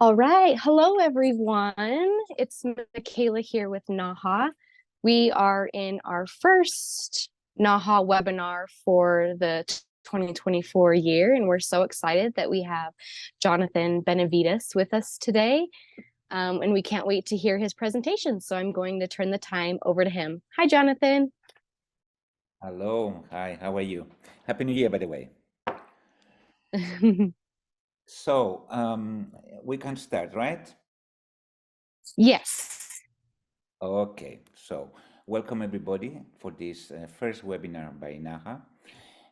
All right. Hello, everyone. It's Michaela here with NAHA. We are in our first NAHA webinar for the 2024 year, and we're so excited that we have Jonathan Benavides with us today. And we can't wait to hear his presentation. So I'm going to turn the time over to him. Hi, Jonathan. Hello, hi, how are you? Happy New Year, by the way. So, we can start, right? Yes. Okay, so welcome everybody for this first webinar by NAHA.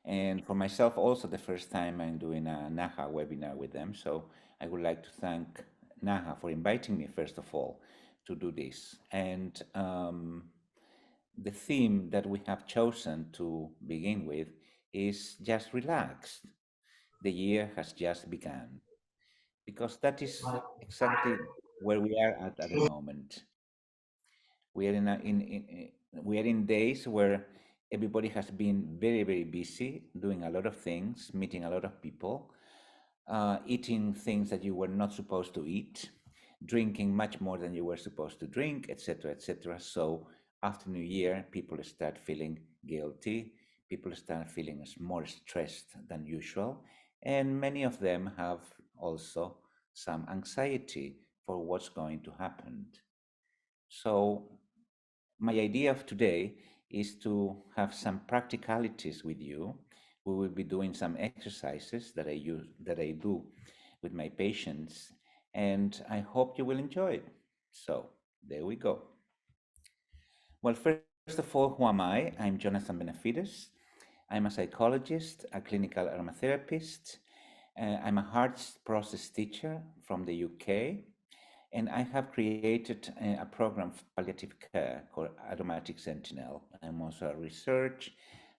And for myself, also the first time I'm doing a NAHA webinar with them. So I would like to thank NAHA for inviting me, first of all, to do this. And the theme that we have chosen to begin with is just relaxed. The year has just begun, because that is exactly where we are at the moment. We are we are in days where everybody has been very busy doing a lot of things, meeting a lot of people, eating things that you were not supposed to eat, drinking much more than you were supposed to drink, etc., etc. So after New Year, people start feeling guilty. People start feeling more stressed than usual, and many of them have also some anxiety for what's going to happen. So my idea of today is to have some practicalities with you. We will be doing some exercises that I do with my patients, and I hope you will enjoy it. So there we go. Well, first of all, who am I? I'm Jonathan Benafides. I'm a psychologist, a clinical aromatherapist. I'm a heart process teacher from the UK, and I have created a program for palliative care called Aromatic Sentinel. I'm also a research,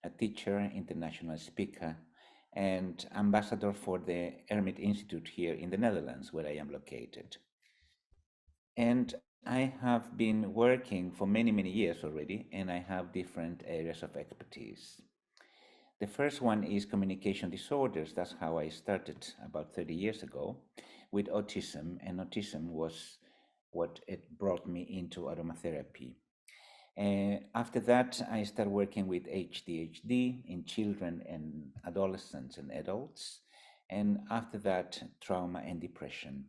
a teacher, international speaker, and ambassador for the Hermit Institute here in the Netherlands, where I am located. And I have been working for many years already, and I have different areas of expertise. The first one is communication disorders. That's how I started about 30 years ago with autism, and autism was what it brought me into aromatherapy. After that, I started working with ADHD in children and adolescents and adults. And after that, trauma and depression.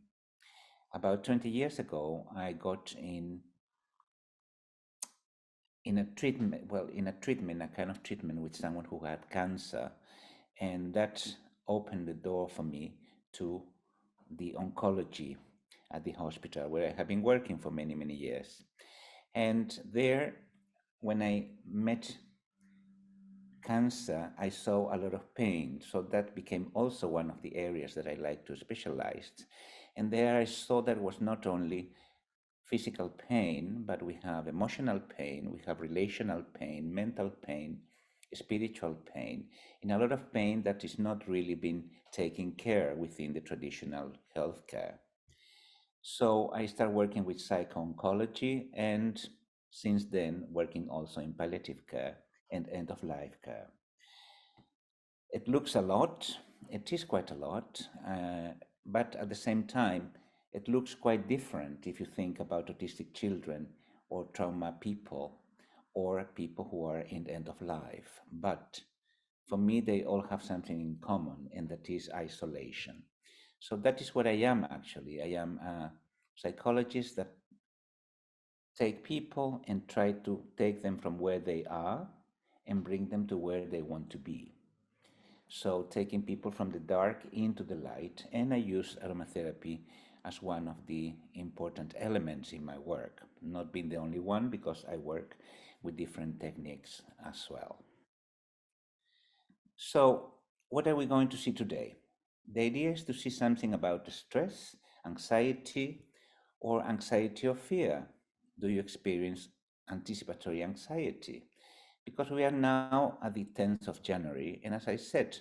About 20 years ago, I got in a treatment, a kind of treatment with someone who had cancer. And that opened the door for me to the oncology at the hospital where I have been working for many years. And there, when I met cancer, I saw a lot of pain. So that became also one of the areas that I like to specialize. And there I saw that was not only physical pain, but we have emotional pain, we have relational pain, mental pain, spiritual pain, and a lot of pain that is not really being taken care within the traditional healthcare. So I started working with psycho-oncology, and since then working also in palliative care and end-of-life care. It looks a lot, it is quite a lot, but at the same time, it looks quite different if you think about autistic children or trauma people or people who are in the end of life. But for me, they all have something in common, and that is isolation. So that is what I am actually. I am a psychologist that take people and try to take them from where they are and bring them to where they want to be. So taking people from the dark into the light, and I use aromatherapy as one of the important elements in my work, not being the only one because I work with different techniques as well. So what are we going to see today? The idea is to see something about stress, anxiety, or anxiety or fear. Do you experience anticipatory anxiety? Because we are now at the 10th of January, and as I said,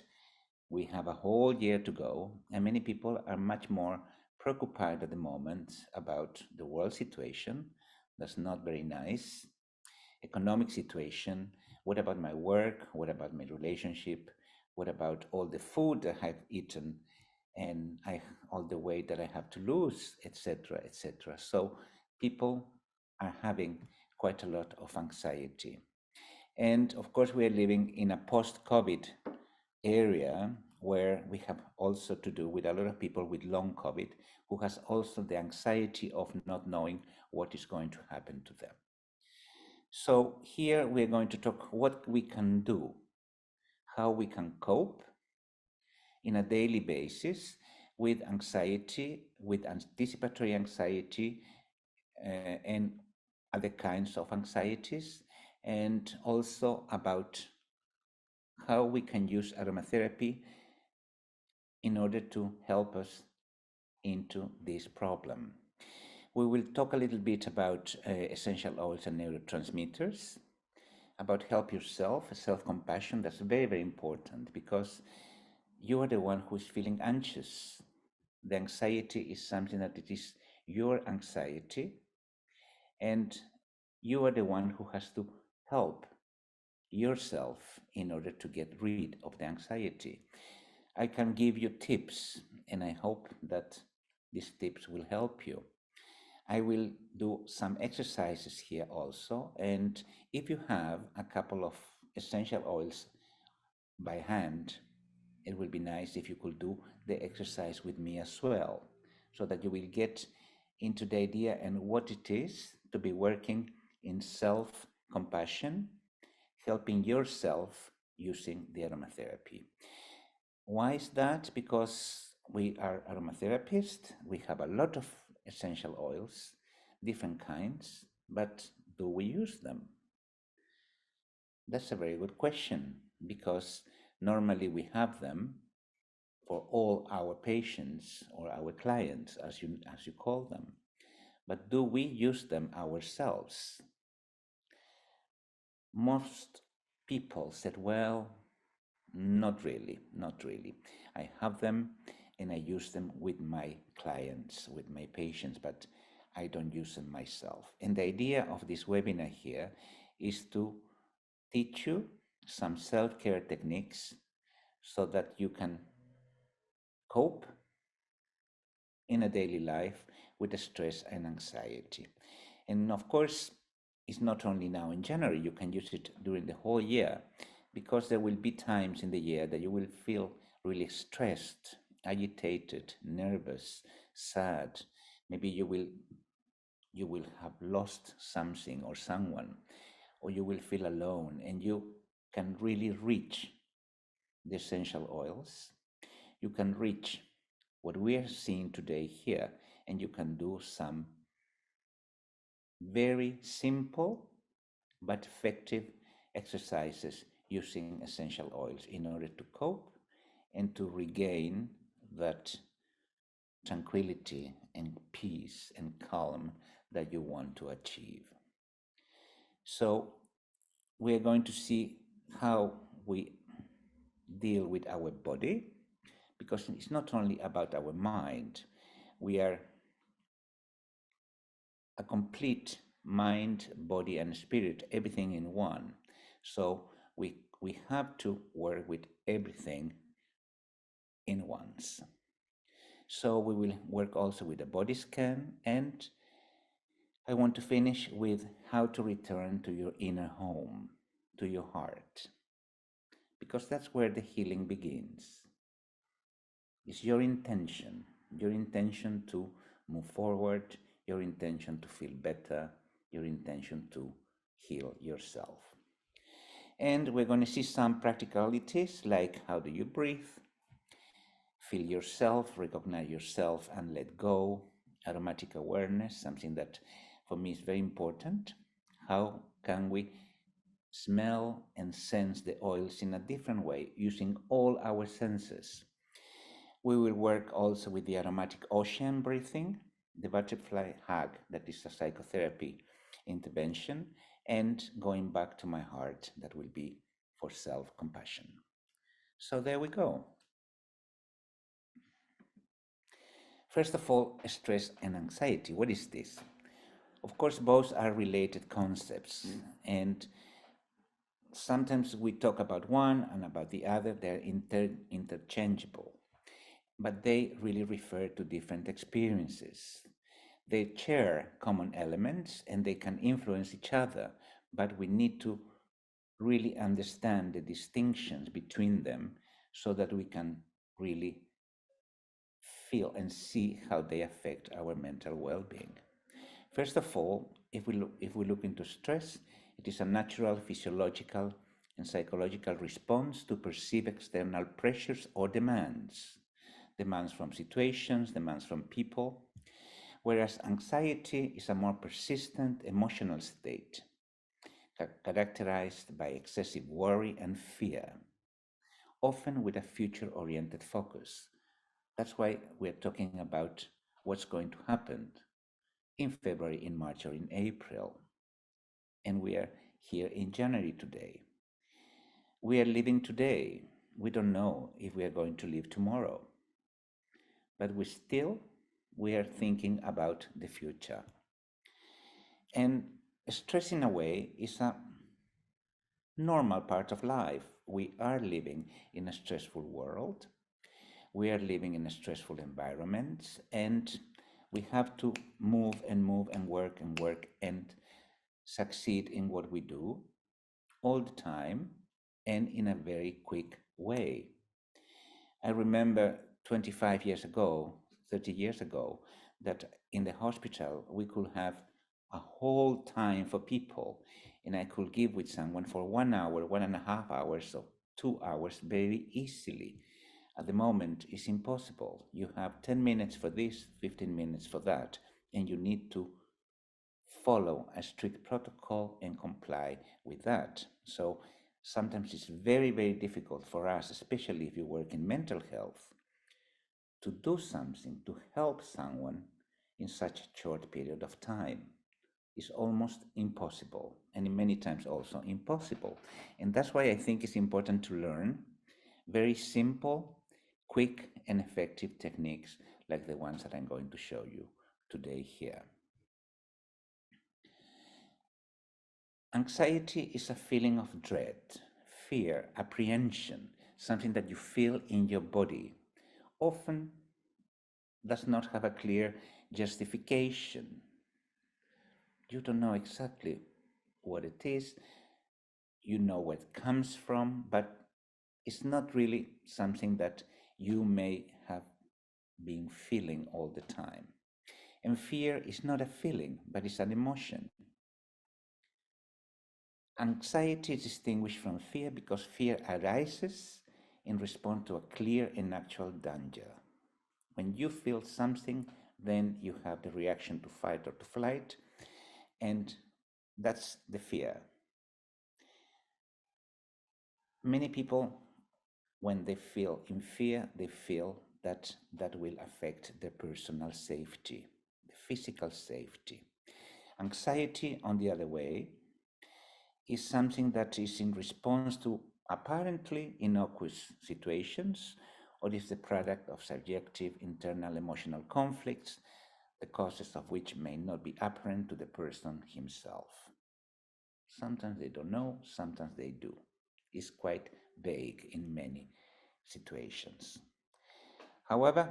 we have a whole year to go, and many people are much more preoccupied at the moment about the world situation. That's not very nice. Economic situation. What about my work? What about my relationship? What about all the food that I've eaten? and all the weight that I have to lose, etc., etc. So people are having quite a lot of anxiety. And of course, we are living in a post-COVID area where we have also to do with a lot of people with long COVID who has also the anxiety of not knowing what is going to happen to them. So here we're going to talk what we can do, how we can cope in a daily basis with anxiety, with anticipatory anxiety, and other kinds of anxieties, and also about how we can use aromatherapy in order to help us into this problem. We will talk a little bit about essential oils and neurotransmitters, about help yourself, self-compassion. That's very, very important because you are the one who is feeling anxious. The anxiety is something that it is your anxiety, and you are the one who has to help yourself in order to get rid of the anxiety. I can give you tips, and I hope that these tips will help you. I will do some exercises here also, and if you have a couple of essential oils by hand, it will be nice if you could do the exercise with me as well, so that you will get into the idea and what it is to be working in self-compassion, helping yourself using the aromatherapy. Why is that? Because we are aromatherapists, we have a lot of essential oils, different kinds, but do we use them? That's a very good question because normally we have them for all our patients or our clients, as you call them. But do we use them ourselves? Most people said, well, not really, not really. I have them and I use them with my clients, with my patients, but I don't use them myself. And the idea of this webinar here is to teach you some self-care techniques so that you can cope in a daily life with the stress and anxiety. And of course, it's not only now in January, you can use it during the whole year because there will be times in the year that you will feel really stressed, agitated, nervous, sad. Maybe you will have lost something or someone, or you will feel alone, and you can really reach the essential oils. You can reach what we are seeing today here, and you can do some very simple but effective exercises using essential oils in order to cope and to regain that tranquility and peace and calm that you want to achieve. So we are going to see how we deal with our body, because it's not only about our mind. We are a complete mind, body, and spirit, everything in one. So we have to work with everything in once. So we will work also with the body scan, and I want to finish with how to return to your inner home, to your heart, because that's where the healing begins. It's your intention to move forward, your intention to feel better, your intention to heal yourself. And we're going to see some practicalities like how do you breathe, feel yourself, recognize yourself and let go, aromatic awareness, something that for me is very important. How can we smell and sense the oils in a different way using all our senses? We will work also with the aromatic ocean breathing, the butterfly hug, that is a psychotherapy intervention, and going back to my heart, that will be for self-compassion. So there we go. First of all, stress and anxiety. What is this? Of course, both are related concepts, and sometimes we talk about one and about the other. They're interchangeable. but they really refer to different experiences. They share common elements and they can influence each other, but we need to really understand the distinctions between them so that we can really feel and see how they affect our mental well-being. First of all, if we look into stress, it is a natural physiological and psychological response to perceive external pressures or demands from situations, demands from people, whereas anxiety is a more persistent emotional state characterized by excessive worry and fear, often with a future-oriented focus. That's why we're talking about what's going to happen in February, in March, or in April. And we are here in January today. We are living today. We don't know if we are going to live tomorrow. But we are thinking about the future. And stress in a way is a normal part of life. We are living in a stressful world. We are living in a stressful environment, and we have to move and move and work and succeed in what we do all the time and in a very quick way. I remember 25 years ago, 30 years ago, that in the hospital we could have a whole time for people, and I could give with someone for 1 hour, 1.5 hours, or 2 hours very easily. At the moment, it's impossible. You have 10 minutes for this, 15 minutes for that, and you need to follow a strict protocol and comply with that. So sometimes it's very, very difficult for us, especially if you work in mental health, to do something to help someone in such a short period of time. It's almost impossible, and many times also impossible. And that's why I think it's important to learn very simple, quick, and effective techniques like the ones that I'm going to show you today here. Anxiety is a feeling of dread, fear, apprehension, something that you feel in your body. Often does not have a clear justification. You don't know exactly what it is, you know where it comes from, but it's not really something that you may have been feeling all the time. And fear is not a feeling, but it's an emotion. Anxiety is distinguished from fear because fear arises in response to a clear and actual danger. When you feel something, then you have the reaction to fight or to flight, and that's the fear. Many people, when they feel in fear, they feel that that will affect their personal safety, the physical safety. Anxiety, on the other way, is something that is in response to apparently innocuous situations or is the product of subjective internal emotional conflicts, the causes of which may not be apparent to the person himself. Sometimes they don't know, sometimes they do. It's quite vague in many situations. However,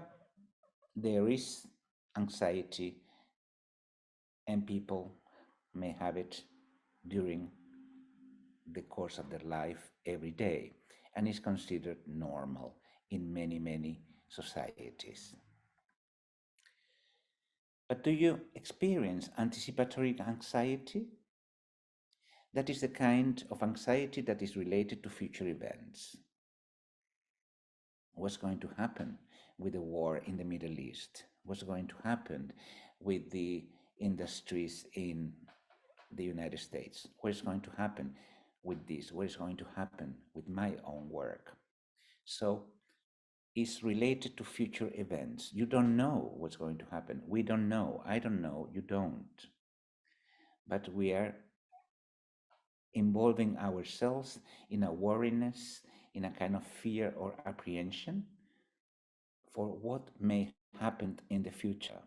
there is anxiety, and people may have it during the course of their life every day, and is considered normal in many, many societies. But do you experience anticipatory anxiety? That is the kind of anxiety that is related to future events. What's going to happen with the war in the Middle East? What's going to happen with the industries in the United States? What is going to happen with this? What is going to happen with my own work? So it's related to future events. You don't know what's going to happen. We don't know. I don't know. You don't. But we are involving ourselves in a worriness, in a kind of fear or apprehension for what may happen in the future.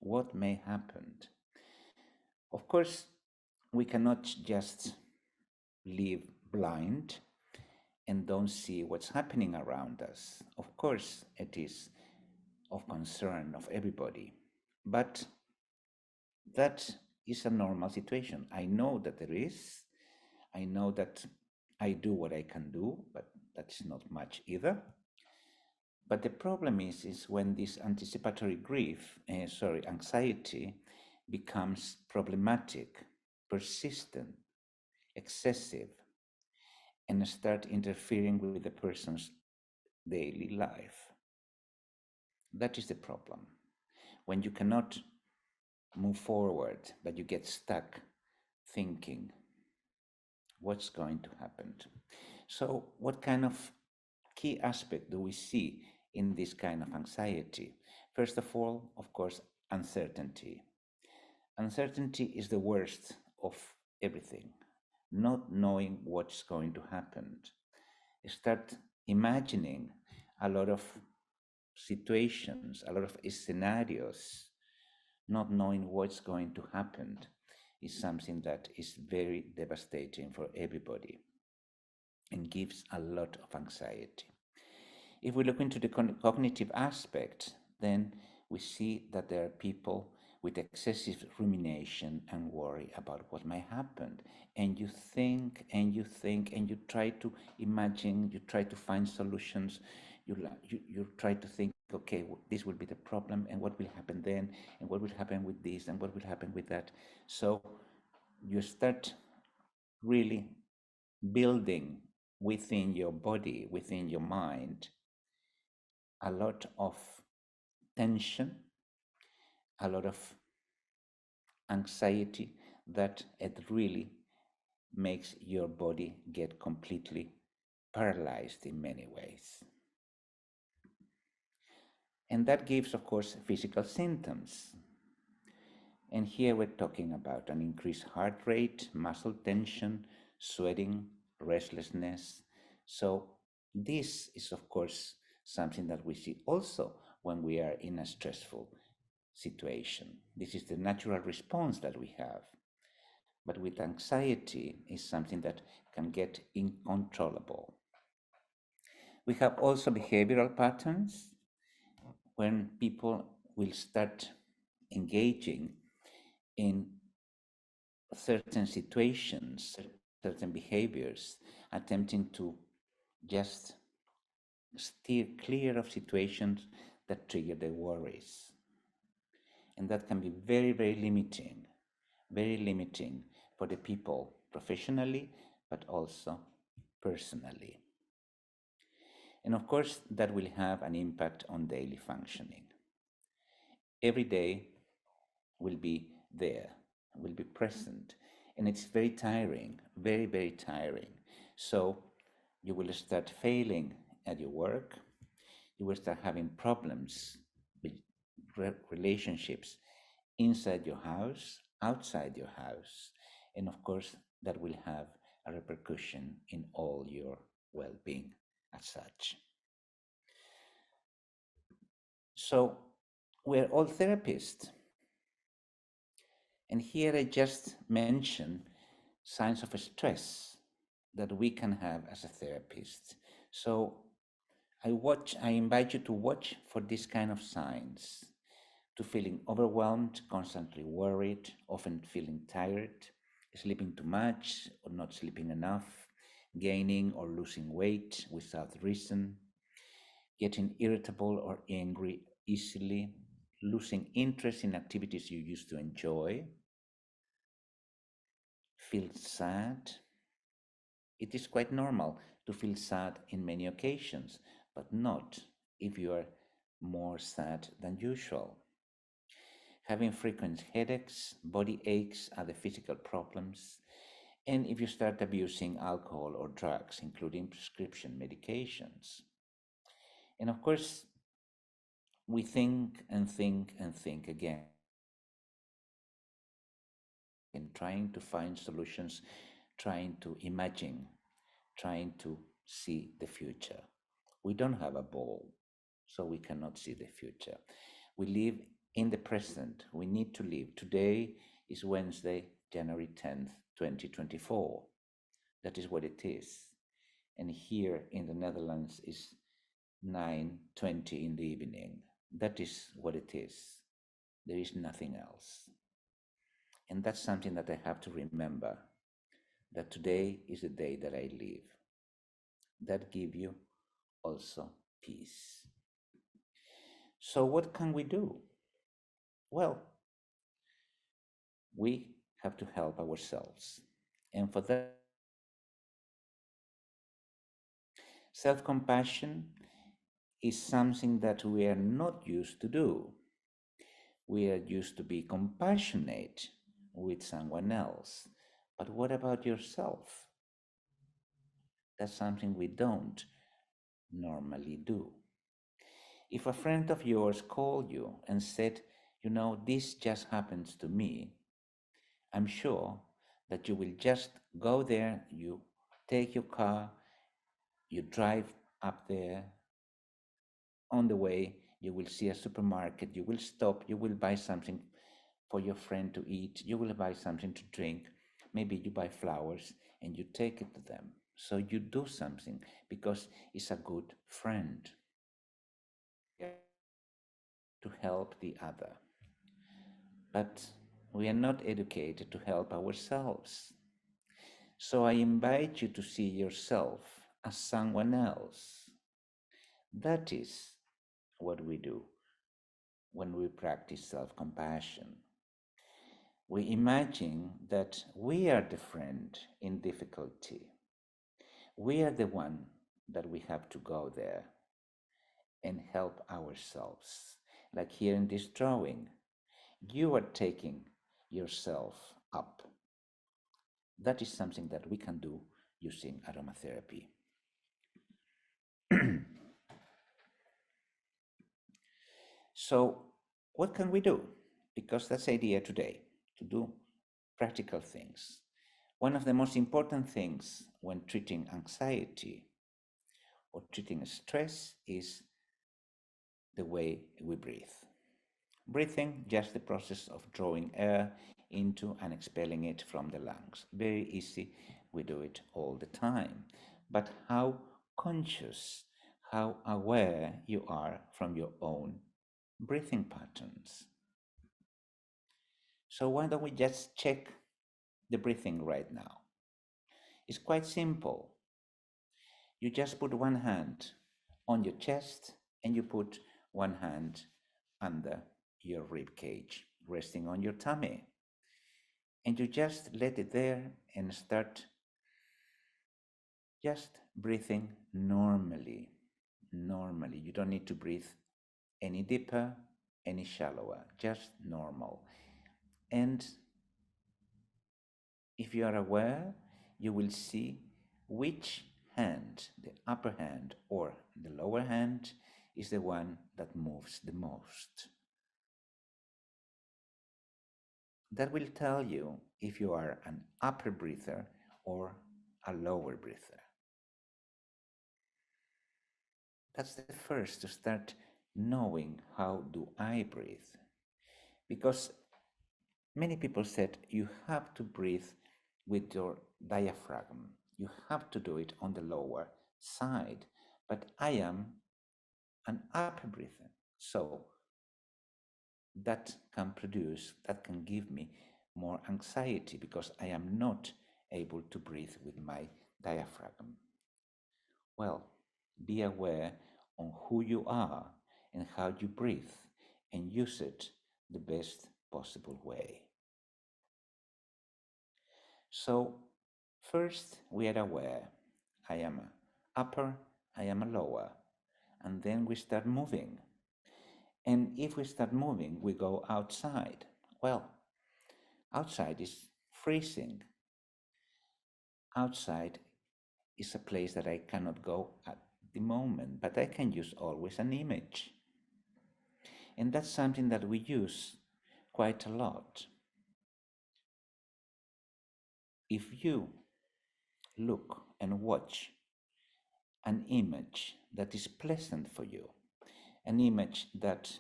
What may happen? Of course, we cannot just live blind and don't see what's happening around us. Of course, it is of concern of everybody. But that is a normal situation. I know that there is. I know that I do what I can do, but that's not much either. But the problem is when this anticipatory anxiety becomes problematic, persistent, excessive, and start interfering with the person's daily life. That is the problem. When you cannot move forward, but you get stuck thinking, what's going to happen? So, what kind of key aspect do we see in this kind of anxiety? First of all, of course, uncertainty. Uncertainty is the worst of everything. Not knowing what's going to happen. Start imagining a lot of situations, a lot of scenarios, not knowing what's going to happen is something that is very devastating for everybody and gives a lot of anxiety. If we look into the cognitive aspect, then we see that there are people with excessive rumination and worry about what might happen. And you think and you think and you try to imagine, you try to find solutions, you try to think, okay, this will be the problem, and what will happen then, and what will happen with this, and what will happen with that. So you start really building within your body, within your mind, a lot of tension, a lot of anxiety that it really makes your body get completely paralyzed in many ways. And that gives, of course, physical symptoms. And here we're talking about an increased heart rate, muscle tension, sweating, restlessness. So this is, of course, something that we see also when we are in a stressful situation. This is the natural response that we have. But with anxiety is something that can get uncontrollable. We have also behavioral patterns when people will start engaging in certain situations, certain behaviors, attempting to just steer clear of situations that trigger their worries. And that can be very, very limiting for the people professionally, but also personally. And of course, that will have an impact on daily functioning. Every day will be there, will be present, and it's very tiring, very, very tiring. So you will start failing at your work, you will start having problems with relationships inside your house, outside your house, and of course, that will have a repercussion in all your well being as such. So, we're all therapists. And here I just mention signs of stress that we can have as a therapist. So I invite you to watch for these kind of signs, to feeling overwhelmed, constantly worried, often feeling tired, sleeping too much or not sleeping enough, gaining or losing weight without reason, getting irritable or angry easily, losing interest in activities you used to enjoy, feel sad. It is quite normal to feel sad in many occasions, but not if you are more sad than usual. Having frequent headaches, body aches, other physical problems, and if you start abusing alcohol or drugs, including prescription medications. And of course, we think and think and think again, in trying to find solutions, trying to imagine, trying to see the future. We don't have a ball, so we cannot see the future. We live in the present. We need to live. Today is Wednesday, January 10th, 2024. That is what it is. And here in the Netherlands is 9:20 in the evening. That is what it is. There is nothing else. And that's something that I have to remember, that today is the day that I live. That give you also peace. So what can we do? Well, we have to help ourselves. And for that, self-compassion is something that we are not used to do. We are used to be compassionate with someone else. But what about yourself? That's something we don't normally do. If a friend of yours called you and said, this just happens to me, I'm sure that you will just go there, you take your car, you drive up there. On the way, you will see a supermarket, you will stop, you will buy something for your friend to eat, you will buy something to drink, maybe you buy flowers and you take it to them. So you do something because it's a good friend to help the other. But we are not educated to help ourselves. So I invite you to see yourself as someone else. That is what we do when we practice self-compassion. We imagine that we are the friend in difficulty. We are the one that we have to go there and help ourselves. Like here in this drawing, you are taking yourself up. That is something that we can do using aromatherapy. So, what can we do? Because that's the idea today, to do practical things. One of the most important things when treating anxiety or treating stress is the way we breathe. Breathing, just the process of drawing air into and expelling it from the lungs. Very easy, we do it all the time. But how conscious, how aware you are from your own breathing patterns. So why don't we just check the breathing right now? It's quite simple. You just put one hand on your chest and you put one hand under your rib cage, resting on your tummy. And you just let it there and start just breathing normally. Normally. You don't need to breathe any deeper, any shallower, just normal. And if you are aware, you will see which hand, the upper hand or the lower hand, is the one that moves the most. That will tell you if you are an upper breather or a lower breather. That's the first, to start knowing how do I breathe. Because many people said you have to breathe with your diaphragm. You have to do it on the lower side. But I am an upper breather. So that can give me more anxiety because I am not able to breathe with my diaphragm. Well, be aware on who you are and how you breathe and use it the best possible way. So, first we are aware. I am a upper, I am a lower, and then we start moving. And if we start moving, we go outside. Well, outside is freezing. Outside is a place that I cannot go at the moment, but I can use always an image. And that's something that we use quite a lot. If you look and watch an image that is pleasant for you, an image that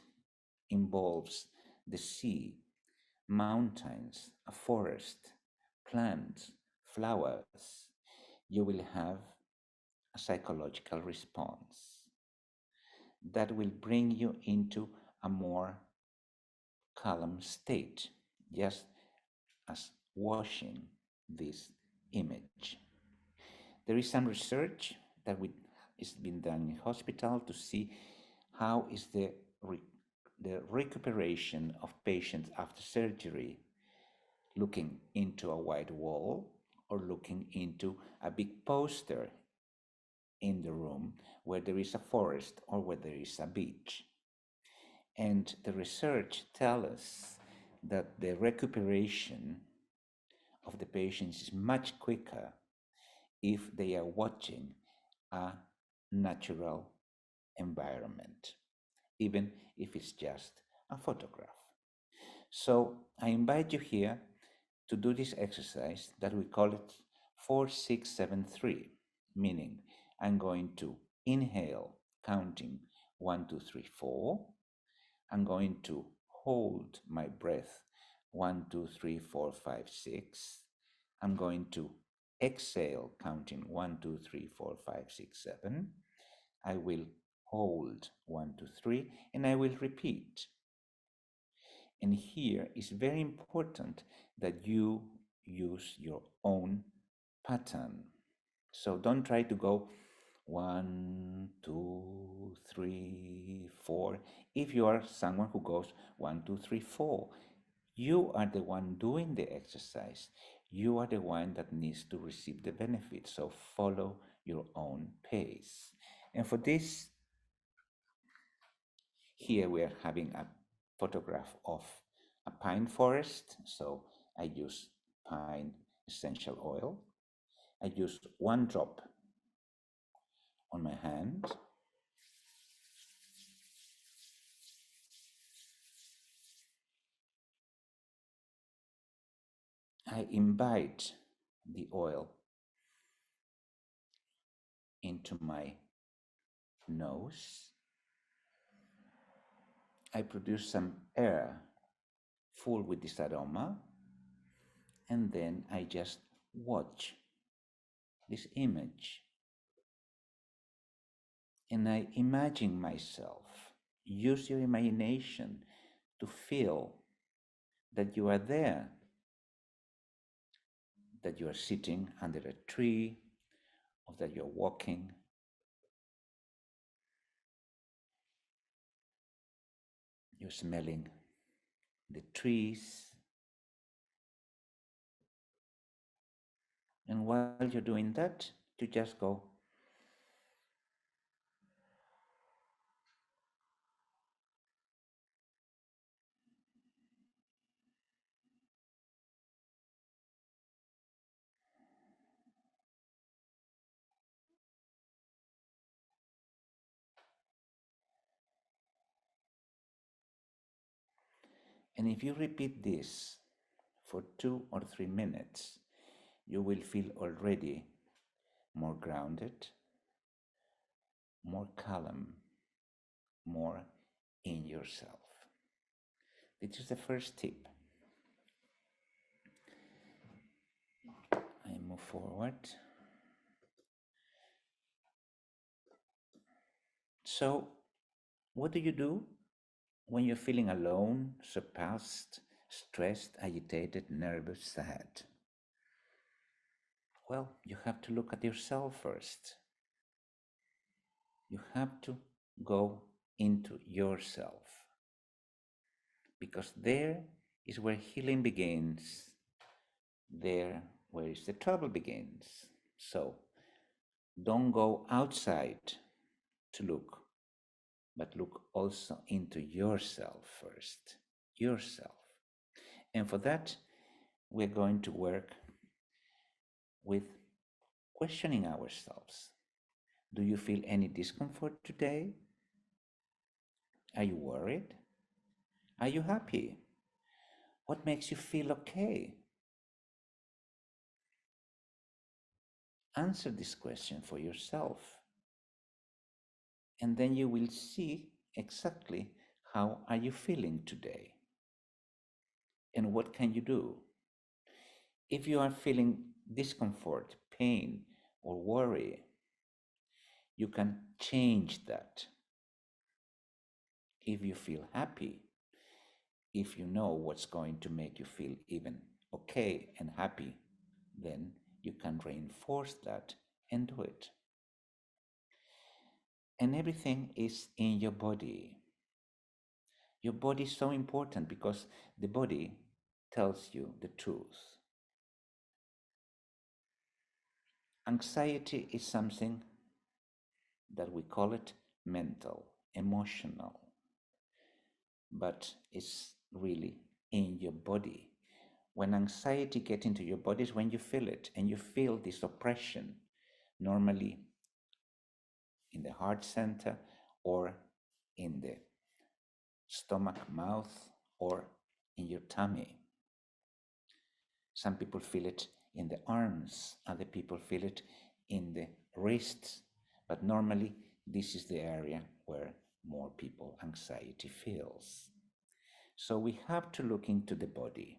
involves the sea, mountains, a forest, plants, flowers, you will have a psychological response that will bring you into a more calm state, just as washing this image. There is some research that is being done in hospital to see how is the recuperation of patients after surgery, looking into a white wall or looking into a big poster in the room where there is a forest or where there is a beach. And the research tells us that the recuperation of the patients is much quicker if they are watching a natural environment, even if it's just a photograph. So I invite you here to do this exercise that we call it 4673, meaning I'm going to inhale, counting 1, 2, 3, 4. I'm going to hold my breath 1, 2, 3, 4, 5, 6. I'm going to exhale, counting 1, 2, 3, 4, 5, 6, 7. I will hold 1, 2, 3, and I will repeat. And here is very important that you use your own pattern. So don't try to go 1, 2, 3, 4. If you are someone who goes 1, 2, 3, 4, you are the one doing the exercise. You are the one that needs to receive the benefit. So follow your own pace. And for this, here we are having a photograph of a pine forest. So I use pine essential oil. I use 1 drop on my hand. I imbibe the oil into my nose. I produce some air full with this aroma, and then I just watch this image. And I imagine myself. Use your imagination to feel that you are there, that you are sitting under a tree, or that you're walking. You're smelling the trees. And while you're doing that, you just go, and if you repeat this for 2 or 3 minutes, you will feel already more grounded, more calm, more in yourself. This is the first tip. I move forward. So, what do you do when you're feeling alone, surpassed, stressed, agitated, nervous, sad? Well, you have to look at yourself first. You have to go into yourself, because there is where healing begins, there where is the trouble begins. So don't go outside to look, but look also into yourself first, yourself. And for that, we're going to work with questioning ourselves. Do you feel any discomfort today? Are you worried? Are you happy? What makes you feel okay? Answer this question for yourself. And then you will see exactly how are you feeling today. And what can you do? If you are feeling discomfort, pain, or worry, you can change that. If you feel happy, if you know what's going to make you feel even okay and happy, then you can reinforce that and do it. And everything is in your body. Your body is so important because the body tells you the truth. Anxiety is something that we call it mental, emotional, but it's really in your body. When anxiety gets into your body is when you feel it, and you feel this oppression, normally in the heart center or in the stomach, mouth, or in your tummy. Some people feel it in the arms, other people feel it in the wrists, but normally this is the area where more people anxiety feels. So we have to look into the body.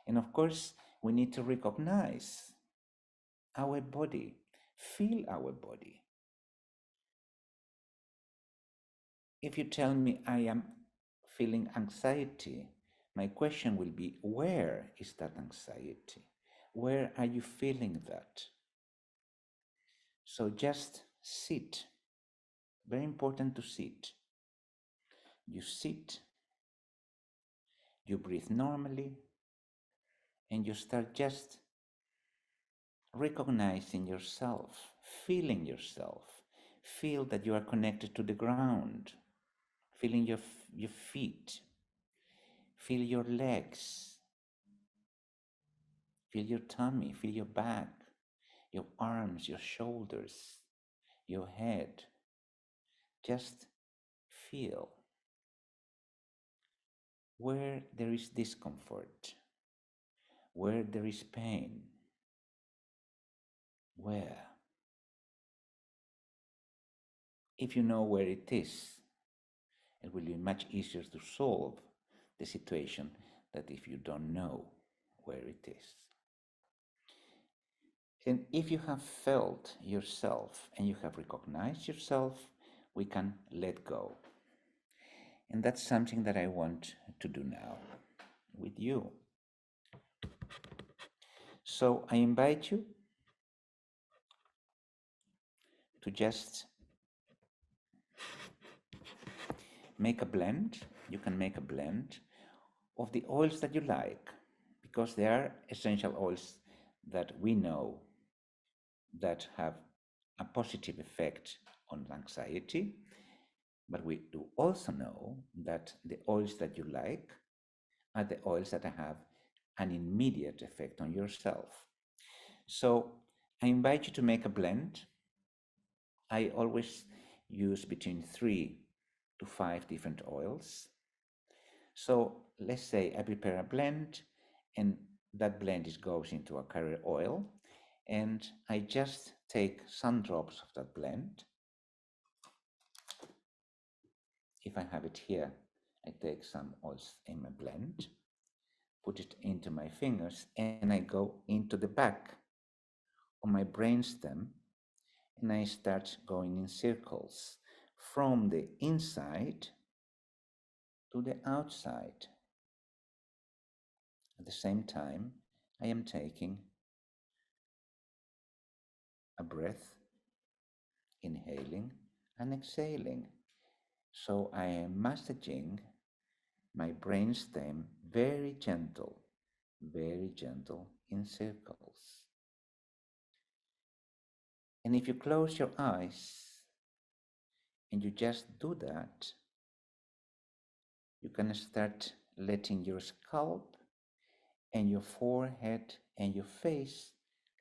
And of course, we need to recognize our body, feel our body. If you tell me I am feeling anxiety, my question will be, where is that anxiety? Where are you feeling that? So just sit. Very important to sit. You sit, you breathe normally, and you start just recognizing yourself, feeling yourself. Feel that you are connected to the ground, feeling your feet, feel your legs, feel your tummy, feel your back, your arms, your shoulders, your head. Just feel where there is discomfort, where there is pain, where. If you know where it is, it will be much easier to solve the situation than if you don't know where it is. And if you have felt yourself and you have recognized yourself, we can let go. And that's something that I want to do now with you. So I invite you to just make a blend. You can make a blend of the oils that you like, because there are essential oils that we know that have a positive effect on anxiety, but we do also know that the oils that you like are the oils that have an immediate effect on yourself. So I invite you to make a blend. I always use between 3 to 5 different oils. So let's say I prepare a blend, and that blend goes into a carrier oil, and I just take some drops of that blend. If I have it here, I take some oils in my blend, put it into my fingers, and I go into the back of my brainstem, and I start going in circles from the inside to the outside. At the same time, I am taking a breath, inhaling and exhaling. So I am massaging my brainstem very gentle in circles. And if you close your eyes and you just do that, you can start letting your scalp and your forehead and your face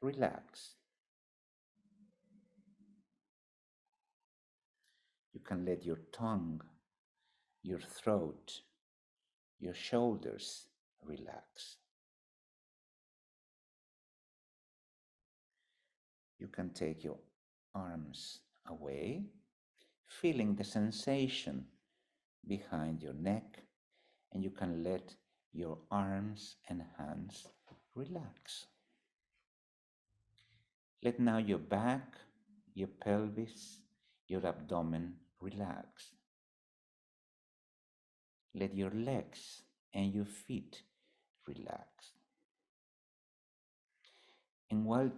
relax. You can let your tongue, your throat, your shoulders relax. You can take your arms away, feeling the sensation behind your neck, and you can let your arms and hands relax. Let now your back, your pelvis, your abdomen relax. Let your legs and your feet relax. And while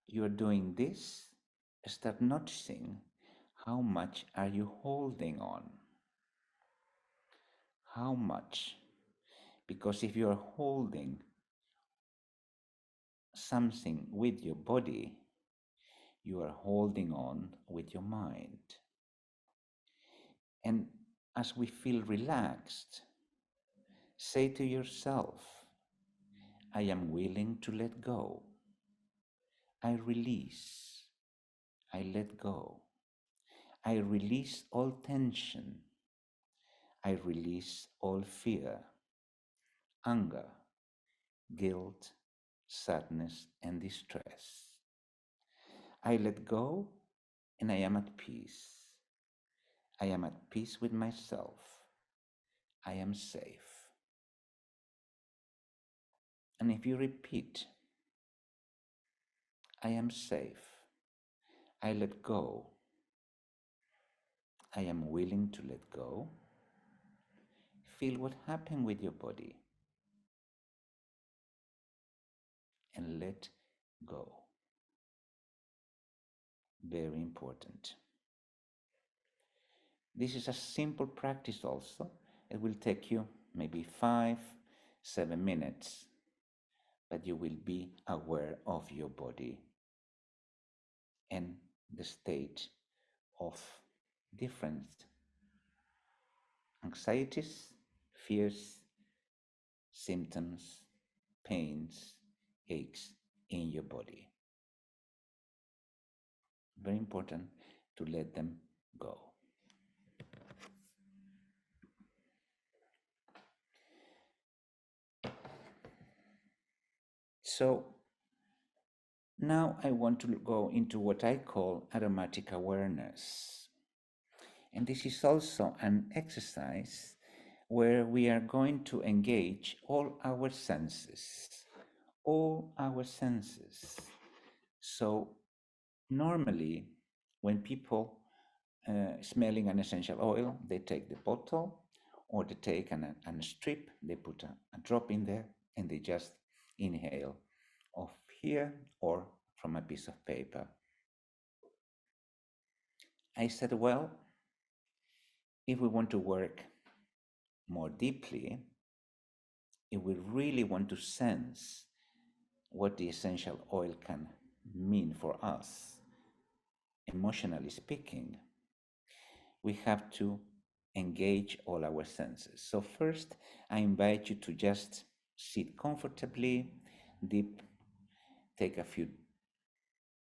you are doing this, start noticing how much are you holding on? How much? Because if you are holding something with your body, you are holding on with your mind. And as we feel relaxed, say to yourself, I am willing to let go. I release. I let go. I release all tension. I release all fear, anger, guilt, sadness, and distress. I let go and I am at peace. I am at peace with myself. I am safe. And if you repeat, I am safe, I let go, I am willing to let go, feel what happened with your body and let go. Very important. This is a simple practice also. It will take you maybe 5-7 minutes, but you will be aware of your body and the state of different anxieties, fears, symptoms, pains, aches in your body. Very important to let them go. So now I want to go into what I call aromatic awareness. And this is also an exercise where we are going to engage all our senses. All our senses. So normally when people smelling an essential oil, they take the bottle or they take a strip, they put a drop in there and they just inhale off here or from a piece of paper. I said, well, if we want to work more deeply, if we really want to sense what the essential oil can mean for us, emotionally speaking, we have to engage all our senses. So first, I invite you to just sit comfortably, deep, take a few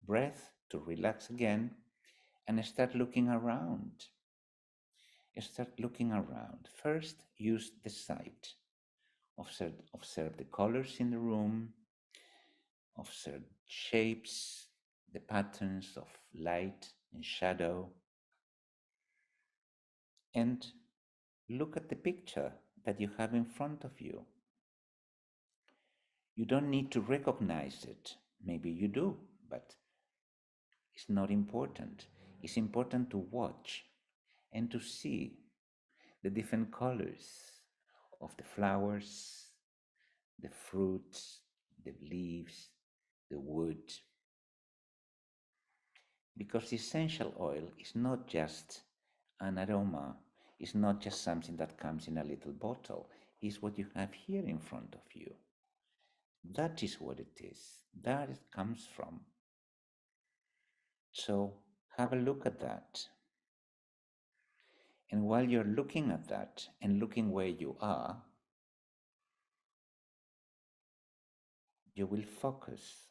breaths to relax again, and start looking around. Start looking around. First, use the sight. Observe the colors in the room, observe shapes, the patterns of light and shadow, and look at the picture that you have in front of you. You don't need to recognize it. Maybe you do, but it's not important. It's important to watch and to see the different colors of the flowers, the fruits, the leaves, the wood. Because essential oil is not just an aroma, it's not just something that comes in a little bottle, it's what you have here in front of you. That is what it is. That it comes from. So have a look at that. And while you're looking at that and looking where you are, you will focus.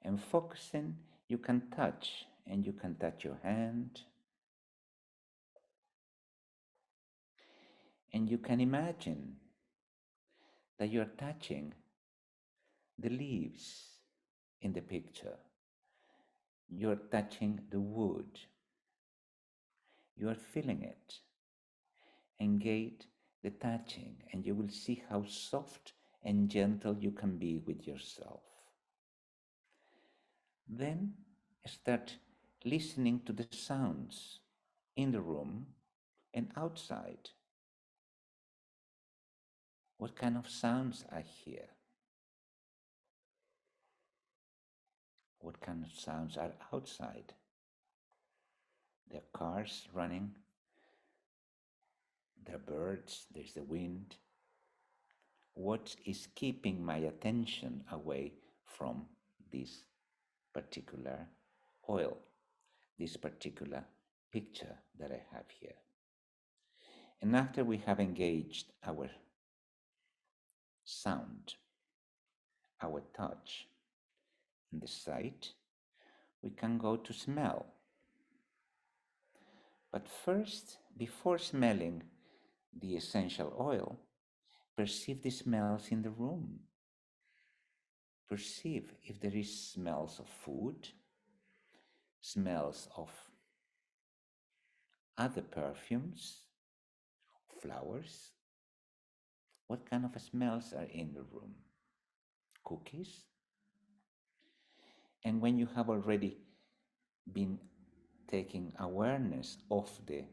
And focusing, you can touch, and you can touch your hand. And you can imagine that you're touching the leaves in the picture. You're touching the wood. You are feeling it. Engage the touching, and you will see how soft and gentle you can be with yourself. Then start listening to the sounds in the room and outside. What kind of sounds I hear? What kind of sounds are outside? There are cars running, there are birds, there's the wind. What is keeping my attention away from this particular oil, this particular picture that I have here? And after we have engaged our sound, our touch, and the sight, we can go to smell. But first, before smelling the essential oil, perceive the smells in the room. Perceive if there is smells of food, smells of other perfumes, flowers. What kind of smells are in the room? Cookies? And when you have already been taking awareness of the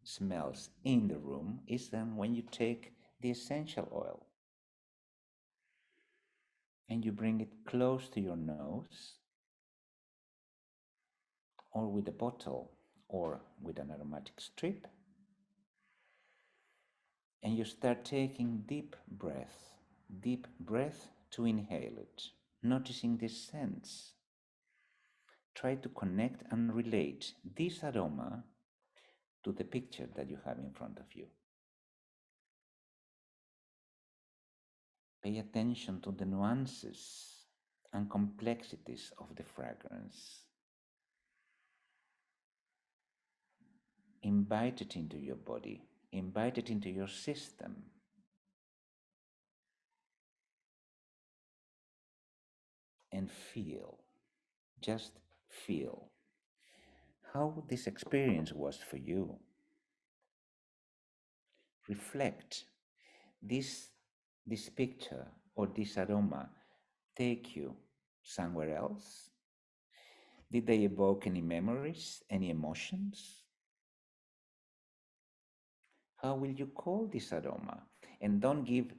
smells in the room, is then when you take the essential oil and you bring it close to your nose, or with a bottle or with an aromatic strip, and you start taking deep breath to inhale it, noticing the scents. Try to connect and relate this aroma to the picture that you have in front of you. Pay attention to the nuances and complexities of the fragrance. Invite it into your body, invite it into your system. And feel, just feel how this experience was for you. Reflect. This picture or this aroma take you somewhere else? Did they evoke any memories, any emotions? How will you call this aroma? And don't give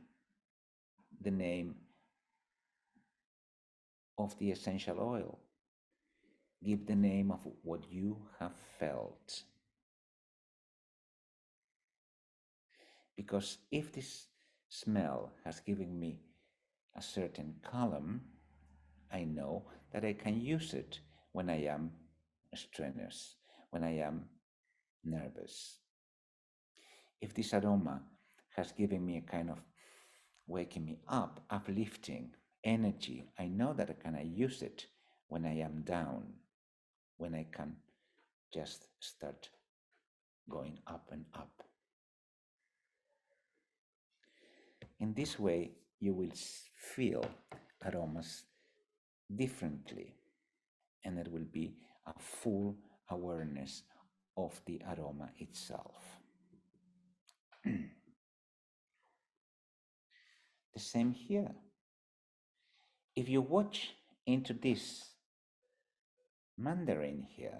the name of the essential oil. Give the name of what you have felt. Because if this smell has given me a certain column, I know that I can use it when I am strenuous, when I am nervous. If this aroma has given me a kind of waking me up, uplifting energy, I know that I can use it when I am down, when I can just start going up and up. In this way, you will feel aromas differently, and it will be a full awareness of the aroma itself. The same here. If you watch into this mandarin here,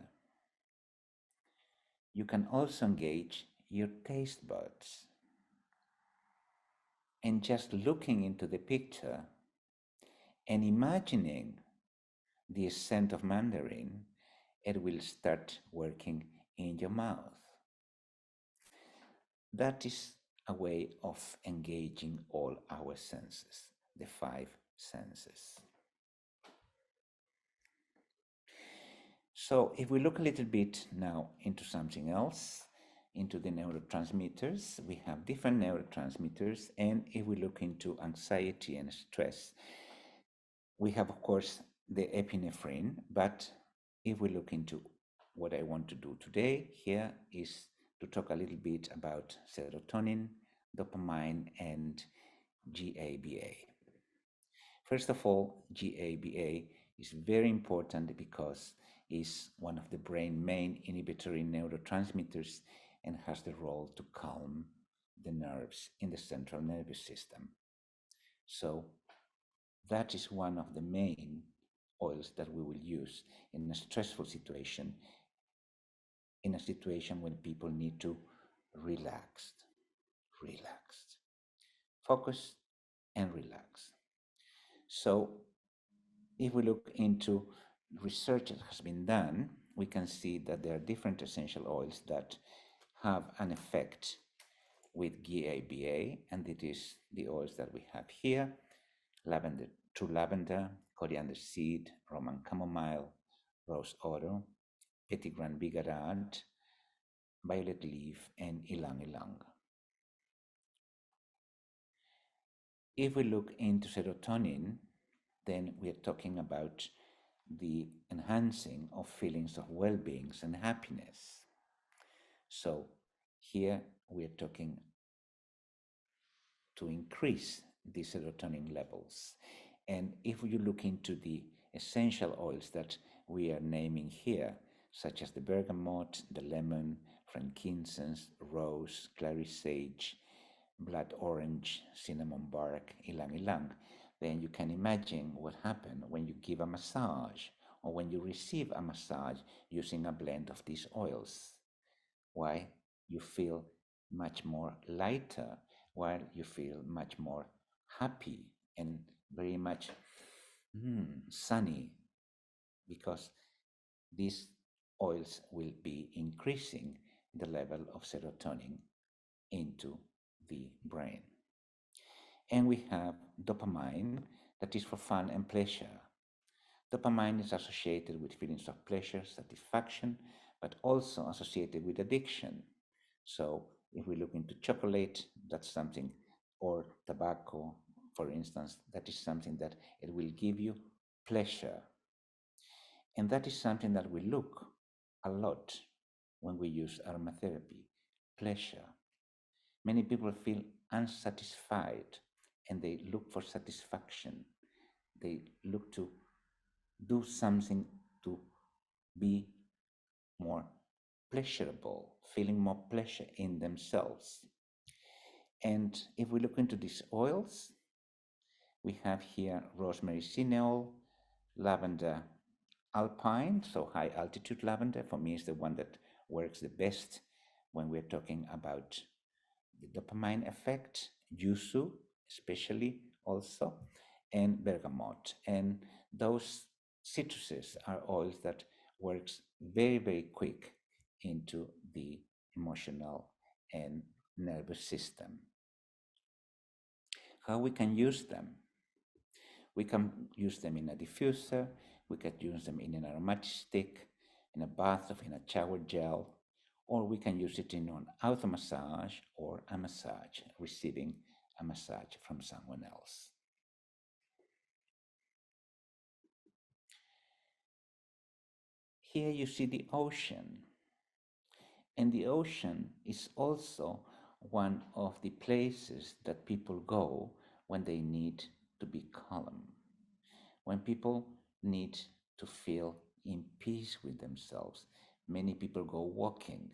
you can also engage your taste buds. And just looking into the picture and imagining the scent of mandarin, it will start working in your mouth. That is a way of engaging all our senses, the 5 senses. So if we look a little bit now into something else, into the neurotransmitters, we have different neurotransmitters, and if we look into anxiety and stress, we have, of course, the epinephrine, but if we look into what I want to do today here is to talk a little bit about serotonin, dopamine, and GABA. First of all, GABA is very important because it's one of the brain main inhibitory neurotransmitters and has the role to calm the nerves in the central nervous system. So that is one of the main oils that we will use in a stressful situation, in a situation when people need to relax. focus, and relax. So, if we look into research that has been done, we can see that there are different essential oils that have an effect with GABA, and it is the oils that we have here: lavender, true lavender, coriander seed, Roman chamomile, rose otto, petitgrain bigarade, violet leaf, and ylang ylang. If we look into serotonin, then we are talking about the enhancing of feelings of well-being and happiness. So here we are talking to increase the serotonin levels. And if you look into the essential oils that we are naming here, such as the bergamot, the lemon, frankincense, rose, clary sage, blood orange, cinnamon bark, ylang ylang, then you can imagine what happens when you give a massage or when you receive a massage using a blend of these oils. Why? You feel much more lighter, while you feel much more happy and very much sunny, because these oils will be increasing the level of serotonin into the brain. And we have dopamine, that is for fun and pleasure. Dopamine is associated with feelings of pleasure, satisfaction, but also associated with addiction. So if we look into chocolate, that's something, or tobacco, for instance, that is something that it will give you pleasure. And that is something that we look a lot when we use aromatherapy, pleasure. Many people feel unsatisfied and they look for satisfaction. They look to do something to be more pleasurable, feeling more pleasure in themselves. And if we look into these oils, we have here rosemary cineol, lavender alpine, so high altitude lavender for me is the one that works the best when we're talking about the dopamine effect, yuzu especially also, and bergamot. And those citruses are oils that works very, very quick into the emotional and nervous system. How we can use them? We can use them in a diffuser, we can use them in an aromatic stick, in a bath or in a shower gel, or we can use it in an auto massage or a massage, receiving a massage from someone else. Here you see the ocean, and the ocean is also one of the places that people go when they need to be calm, when people need to feel in peace with themselves. Many people go walking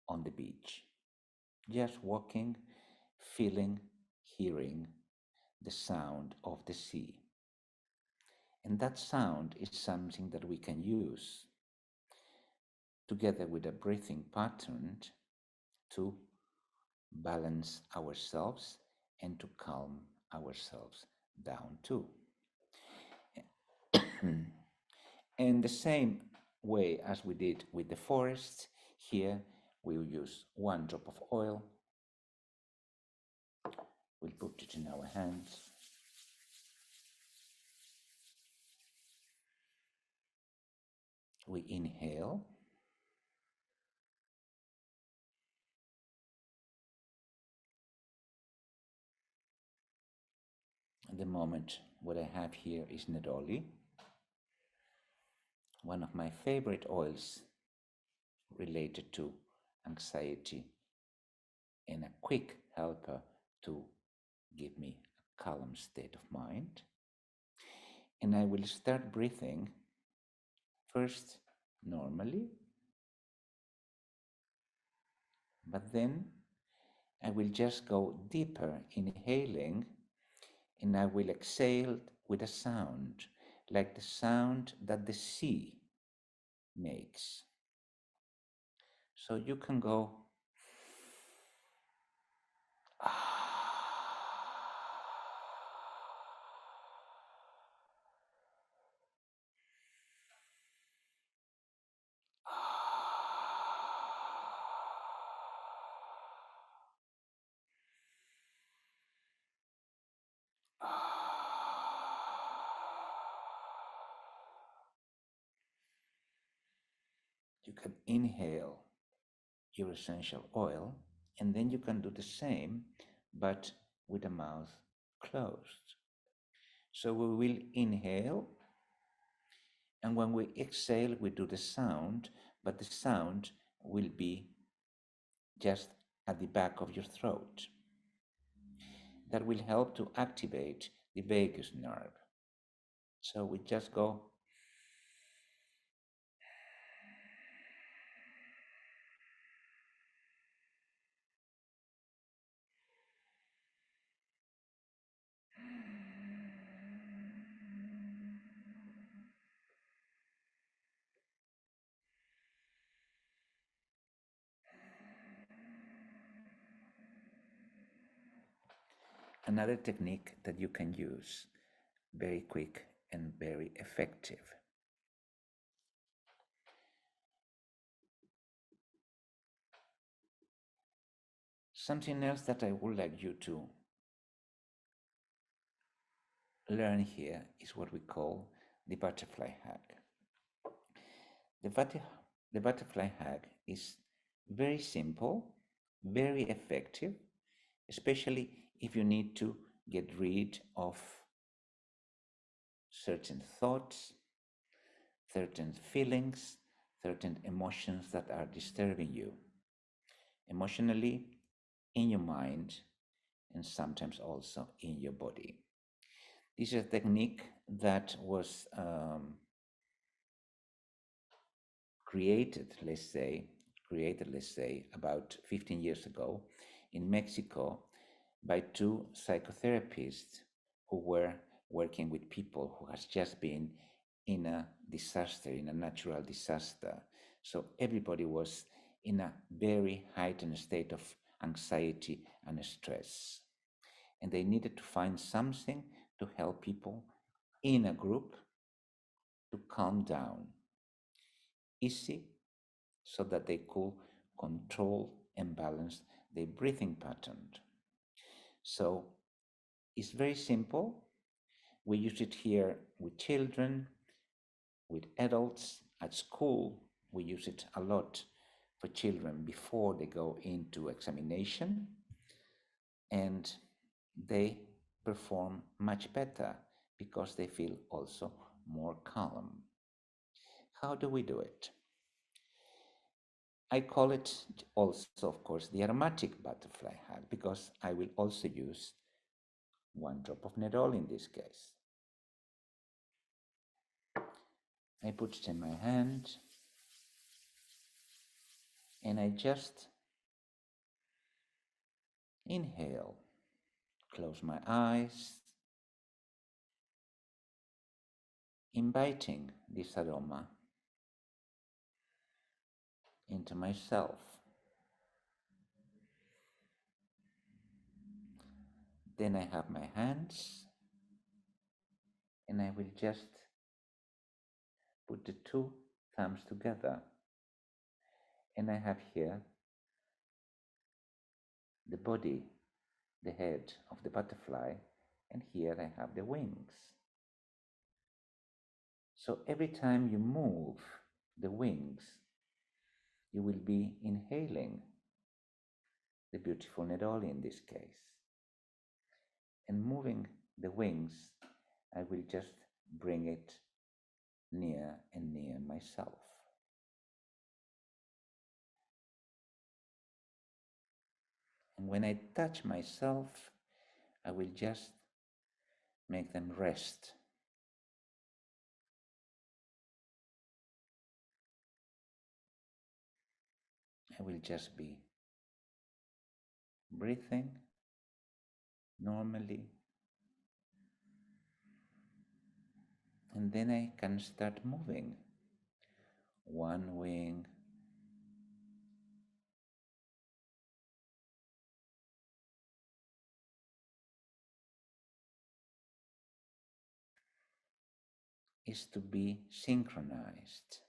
on the beach, just walking, feeling, hearing the sound of the sea. And that sound is something that we can use together with a breathing pattern to balance ourselves and to calm ourselves down too. In the same way as we did with the forest, here we will use 1 drop of oil. We'll put it in our hands. We inhale. At the moment, what I have here is neroli, one of my favorite oils related to anxiety and a quick helper to give me a calm state of mind. And I will start breathing first normally, but then I will just go deeper, inhaling, and I will exhale with a sound, like the sound that the sea makes. So you can go can inhale your essential oil, and then you can do the same, but with the mouth closed. So we will inhale, and when we exhale, we do the sound, but the sound will be just at the back of your throat. That will help to activate the vagus nerve. So we just go. Another technique that you can use, very quick and very effective. Something else that I would like you to learn here is what we call the butterfly hug. The butterfly hug is very simple, very effective, especially if you need to get rid of certain thoughts, certain feelings, certain emotions that are disturbing you emotionally, in your mind, and sometimes also in your body. This is a technique that was created, let's say, about 15 years ago in Mexico by two psychotherapists who were working with people who has just been in a disaster, in a natural disaster. So everybody was in a very heightened state of anxiety and stress. And they needed to find something to help people in a group to calm down, easy, so that they could control and balance their breathing pattern. So it's very simple. We use it here with children, with adults, at school. We use it a lot for children before they go into examination, and they perform much better because they feel also more calm. How do we do it? I call it also, of course, the aromatic butterfly hug because I will also use 1 drop of nerol in this case. I put it in my hand and I just inhale, close my eyes, inviting this aroma into myself. Then I have my hands and I will just put the two thumbs together. And I have here the body, the head of the butterfly, and here I have the wings. So every time you move the wings, you will be inhaling the beautiful neroli in this case. And moving the wings, I will just bring it near and near myself. And when I touch myself, I will just make them rest. I will just be breathing normally. And then I can start moving. One wing, is to be synchronized.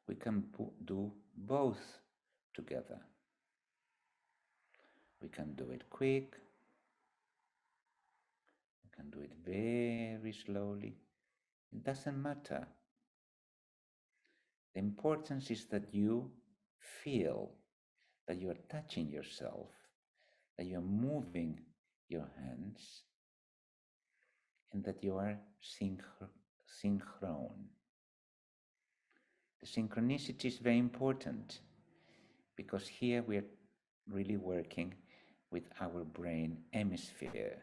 We can do both together. We can do it quick, we can do it very slowly. It doesn't matter. The importance is that you feel that you are touching yourself, that you are moving your hands, and that you are synchron. The synchronicity is very important because here we are really working with our brain hemisphere.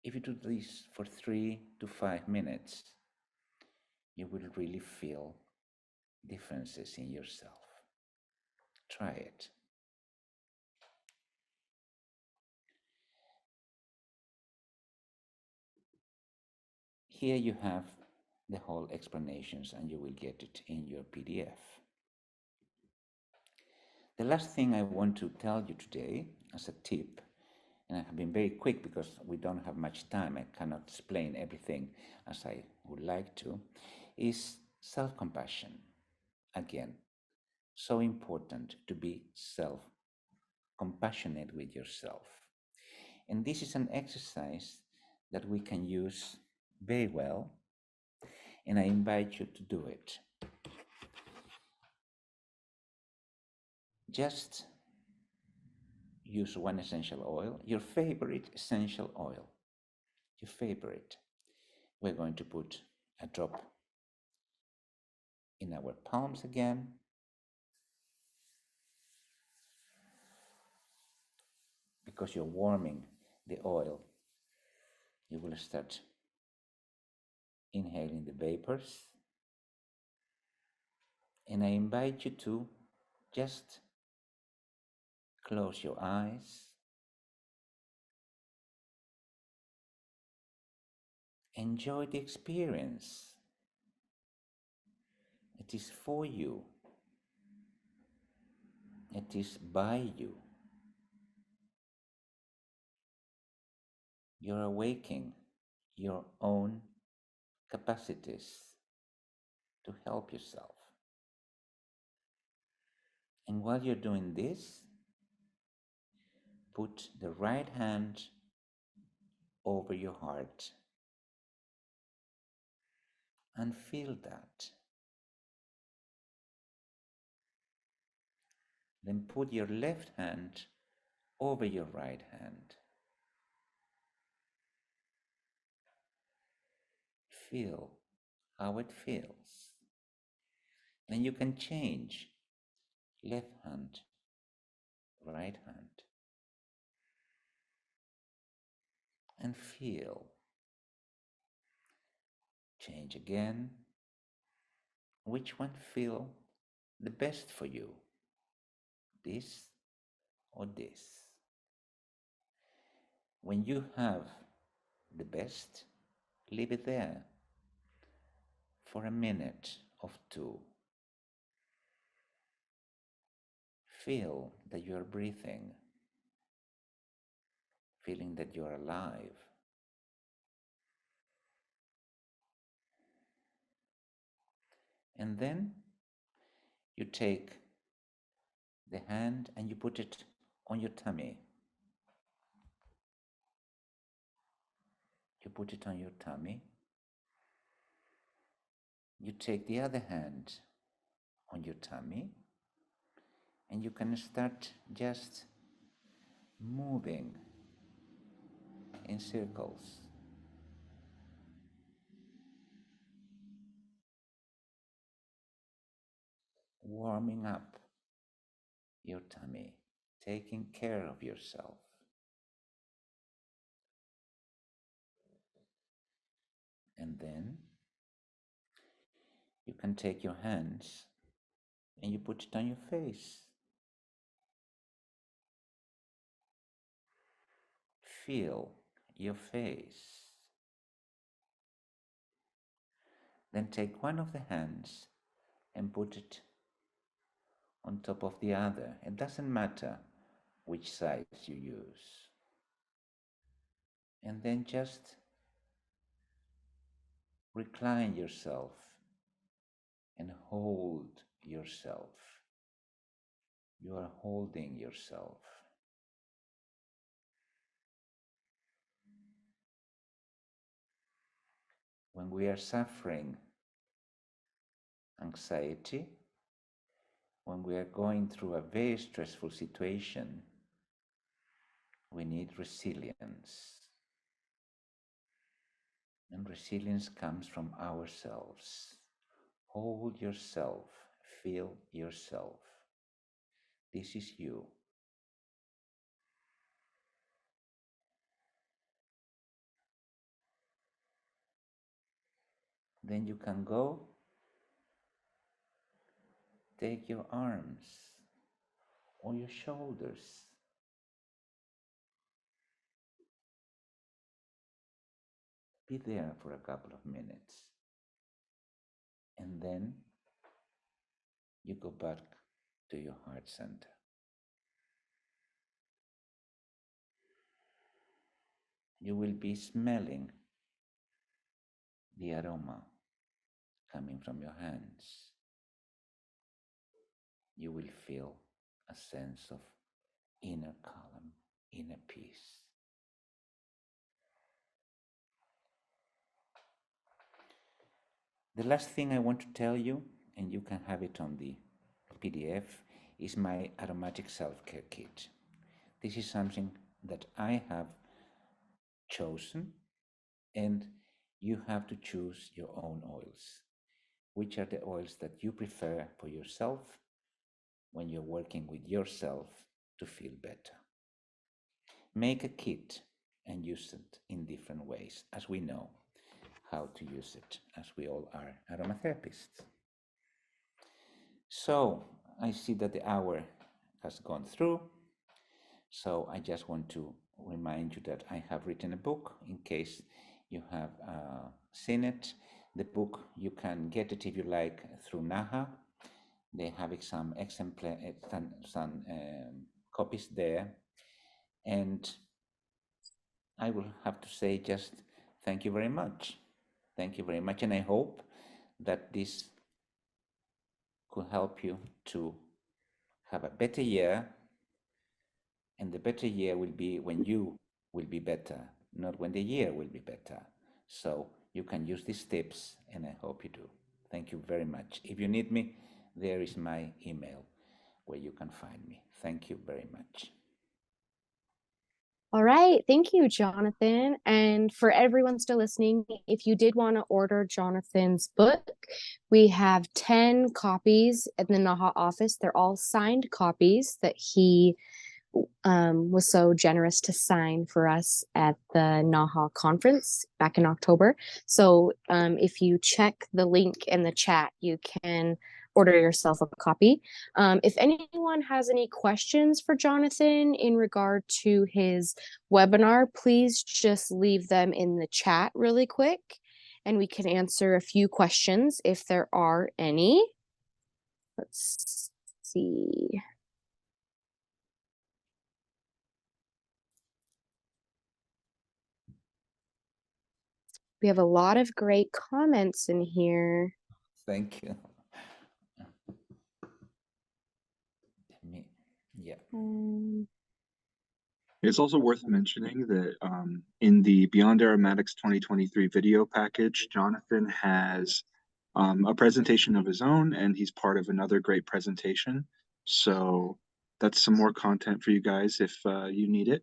If you do this for 3 to 5 minutes, you will really feel differences in yourself. Try it. Here you have the whole explanations and you will get it in your PDF. The last thing I want to tell you today as a tip, and I have been very quick because we don't have much time, I cannot explain everything as I would like to, is self-compassion. Again, so important to be self-compassionate with yourself. And this is an exercise that we can use very well, and I invite you to do it. Just use one essential oil, your favorite essential oil, your favorite. We're going to put a drop in our palms again. Because you're warming the oil, you will start inhaling the vapors. And I invite you to just close your eyes. Enjoy the experience. It is for you. It is by you. You're awakening your own capacities to help yourself. And while you're doing this, put the right hand over your heart and feel that. Then put your left hand over your right hand. Feel how it feels. Then you can change left hand, right hand, and feel. Change again. Which one feel the best for you? This or this? When you have the best, leave it there for a minute or two. Feel that you are breathing, feeling that you are alive. And then you take the hand and you put it on your tummy. You put it on your tummy. You take the other hand on your tummy and you can start just moving in circles. Warming up your tummy, taking care of yourself. And then you can take your hands and you put it on your face. Feel your face. Then take one of the hands and put it on top of the other. It doesn't matter which side you use. And then just recline yourself and hold yourself. You are holding yourself. When we are suffering anxiety, when we are going through a very stressful situation, we need resilience. And resilience comes from ourselves. Hold yourself, feel yourself. This is you. Then you can go, take your arms or your shoulders. Be there for a couple of minutes. And then you go back to your heart center. You will be smelling the aroma coming from your hands. You will feel a sense of inner calm, inner peace. The last thing I want to tell you, and you can have it on the PDF, is my aromatic self-care kit. This is something that I have chosen, and you have to choose your own oils. Which are the oils that you prefer for yourself when you're working with yourself to feel better? Make a kit and use it in different ways, as we know how to use it, as we all are aromatherapists. So I see that the hour has gone through. So I just want to remind you that I have written a book in case you have seen it. The book, you can get it if you like through NAHA. They have some copies there. And I will have to say just thank you very much. Thank you very much. And I hope that this could help you to have a better year. And the better year will be when you will be better, not when the year will be better. So you can use these tips, and I hope you do. Thank you very much. If you need me, there is my email where you can find me. Thank you very much. All right. Thank you, Jonathan. And for everyone still listening, if you did want to order Jonathan's book, we have 10 copies in the NAHA office. They're all signed copies that he was so generous to sign for us at the NAHA conference back in October. So if you check the link in the chat, you can order yourself a copy. If anyone has any questions for Jonathan in regard to his webinar, please just leave them in the chat really quick, and we can answer a few questions if there are any. Let's see. We have a lot of great comments in here. Thank you. Yeah. It's also worth mentioning that in the Beyond Aromatics 2023 video package, Jonathan has a presentation of his own, and he's part of another great presentation. So that's some more content for you guys if you need it.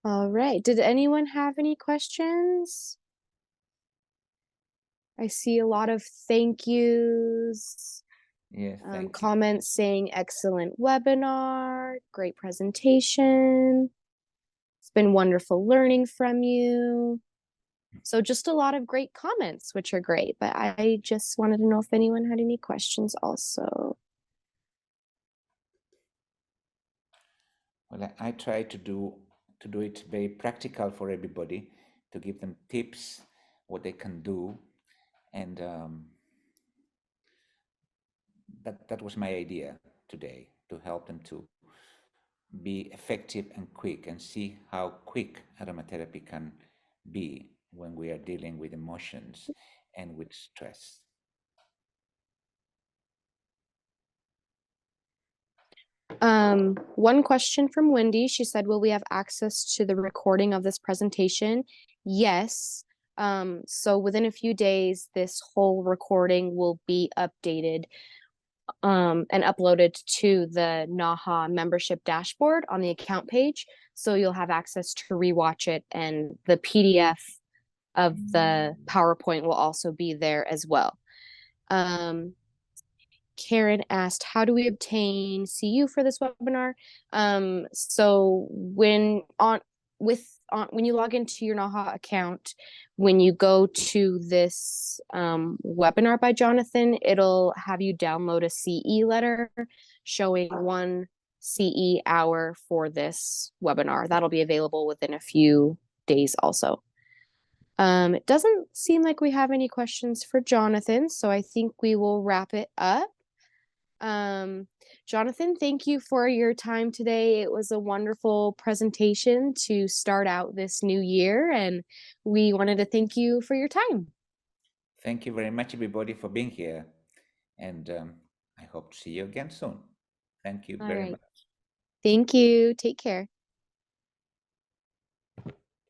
All right. Did anyone have any questions? I see a lot of thank yous. Yes, thank comments saying excellent webinar, great presentation. It's been wonderful learning from you. So just a lot of great comments, which are great. But I just wanted to know if anyone had any questions also. Well, I try to do it very practical for everybody, to give them tips, what they can do, and that was my idea today, to help them to be effective and quick, and see how quick aromatherapy can be when we are dealing with emotions and with stress. One question from Wendy. She said, will we have access to the recording of this presentation? Yes. So within a few days, this whole recording will be updated and uploaded to the NAHA membership dashboard on the account page. So you'll have access to rewatch it, and the PDF of the PowerPoint will also be there as well. Karen asked, how do we obtain CU for this webinar? So when you log into your NAHA account, when you go to this webinar by Jonathan, it'll have you download a CE letter showing 1 CE hour for this webinar. That'll be available within a few days also. It doesn't seem like we have any questions for Jonathan, so I think we will wrap it up. Jonathan, thank you for your time today. It was a wonderful presentation to start out this new year, and we wanted to thank you for your time. Thank you very much, everybody, for being here, and I hope to see you again soon. Thank you very much. Thank you. Take care.